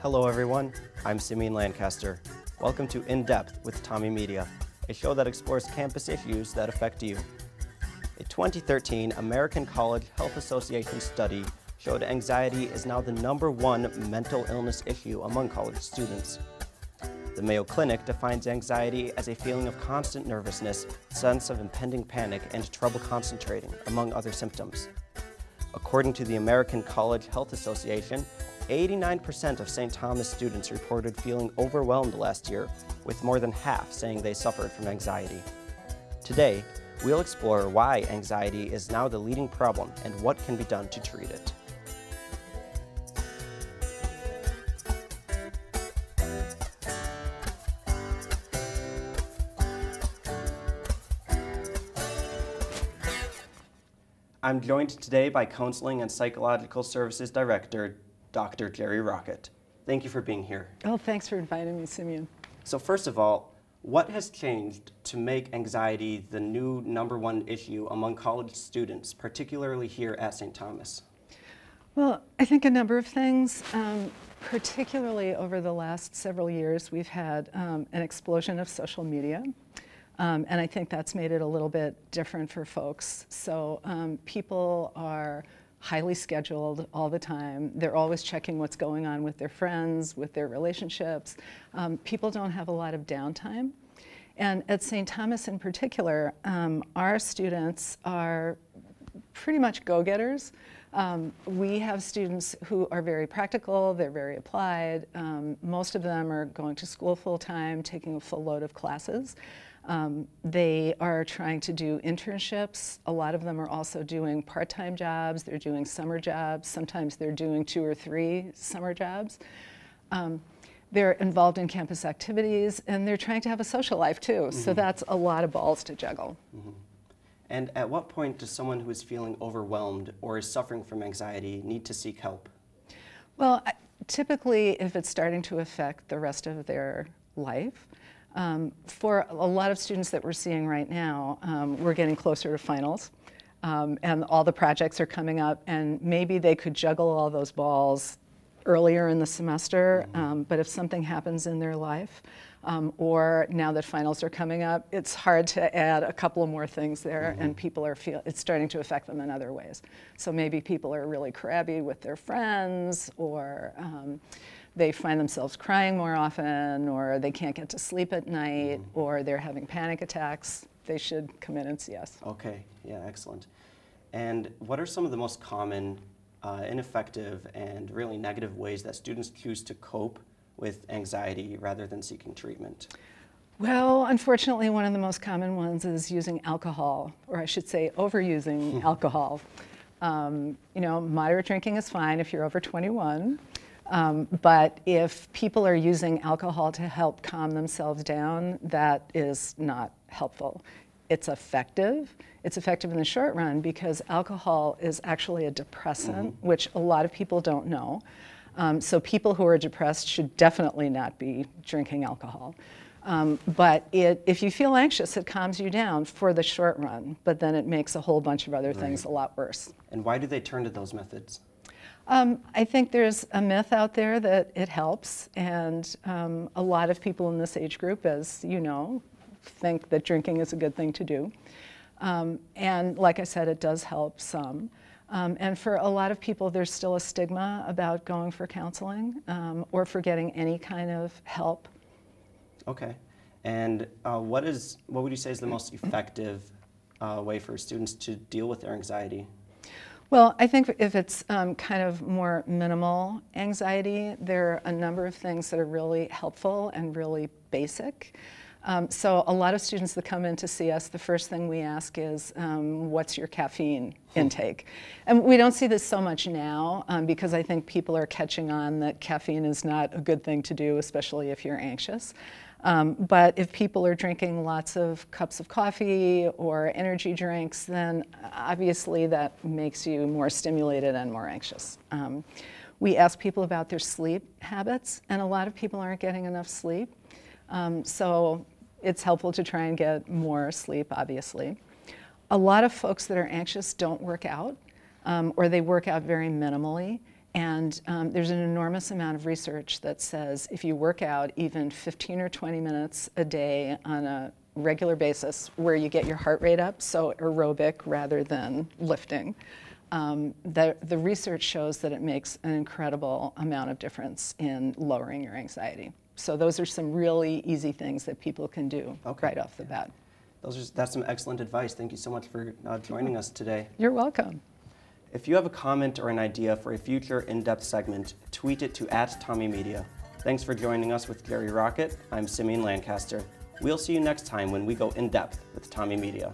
Hello everyone, I'm Simeon Lancaster. Welcome to In Depth with TommieMedia, a show that explores campus issues that affect you. A 2013 American College Health Association study showed anxiety is now the #1 mental illness issue among college students. The Mayo Clinic defines anxiety as a feeling of constant nervousness, sense of impending panic, and trouble concentrating, among other symptoms. According to the American College Health Association, 89% of St. Thomas students reported feeling overwhelmed last year, with more than half saying they suffered from anxiety. Today, we'll explore why anxiety is now the leading problem and what can be done to treat it. I'm joined today by Counseling and Psychological Services Director, Dr. Jeri Rockett. Thank you for being here. Oh, thanks for inviting me, Simeon. So first of all, what has changed to make anxiety the new #1 issue among college students, particularly here at St. Thomas? Well, I think a number of things. Particularly over the last several years, we've had an explosion of social media. And I think that's made it a little bit different for folks. So people are highly scheduled all the time. They're always checking what's going on with their friends, with their relationships. People don't have a lot of downtime. And at St. Thomas in particular, our students are pretty much go-getters. We have students who are very practical, they're very applied. Most of them are going to school full-time, taking a full load of classes. They are trying to do internships. A lot of them are also doing part-time jobs. They're doing summer jobs. Sometimes they're doing 2 or 3 summer jobs. They're involved in campus activities, and they're trying to have a social life too. Mm-hmm. So that's a lot of balls to juggle. Mm-hmm. And at what point does someone who is feeling overwhelmed or is suffering from anxiety need to seek help? Well, typically if it's starting to affect the rest of their life, for a lot of students that we're seeing right now, we're getting closer to finals, and all the projects are coming up, and maybe they could juggle all those balls earlier in the semester, but if something happens in their life, or now that finals are coming up, it's hard to add a couple of more things there, and people are it's starting to affect them in other ways. So maybe people are really crabby with their friends, or they find themselves crying more often, or they can't get to sleep at night, or they're having panic attacks. They should come in and see us. Okay, yeah, excellent. And what are some of the most common, ineffective, and really negative ways that students choose to cope with anxiety rather than seeking treatment? Well, unfortunately, one of the most common ones is using alcohol, or I should say overusing alcohol. You know, moderate drinking is fine if you're over 21. But if people are using alcohol to help calm themselves down, that is not helpful. It's effective. It's effective in the short run because alcohol is actually a depressant, which a lot of people don't know. So people who are depressed should definitely not be drinking alcohol. But if you feel anxious, it calms you down for the short run, but then it makes a whole bunch of other things a lot worse. And why do they turn to those methods? I think there's a myth out there that it helps, and a lot of people in this age group, as you know, think that drinking is a good thing to do. And like I said, it does help some. And for a lot of people, there's still a stigma about going for counseling or for getting any kind of help. Okay. And what would you say is the most effective way for students to deal with their anxiety? Well, I think if it's kind of more minimal anxiety, there are a number of things that are really helpful and really basic. So a lot of students that come in to see us, the first thing we ask is, what's your caffeine intake? And we don't see this so much now because I think people are catching on that caffeine is not a good thing to do, especially if you're anxious. But if people are drinking lots of cups of coffee or energy drinks, then obviously that makes you more stimulated and more anxious. We ask people about their sleep habits, and a lot of people aren't getting enough sleep. So it's helpful to try and get more sleep, obviously. A lot of folks that are anxious don't work out, or they work out very minimally. And there's an enormous amount of research that says if you work out even 15 or 20 minutes a day on a regular basis where you get your heart rate up, so aerobic rather than lifting, the research shows that it makes an incredible amount of difference in lowering your anxiety. So those are some really easy things that people can do right off the bat. That's some excellent advice. Thank you so much for joining us today. You're welcome. If you have a comment or an idea for a future in-depth segment, tweet it to @TommieMedia. Thanks for joining us with Jeri Rockett. I'm Simeon Lancaster. We'll see you next time when we go in-depth with TommieMedia.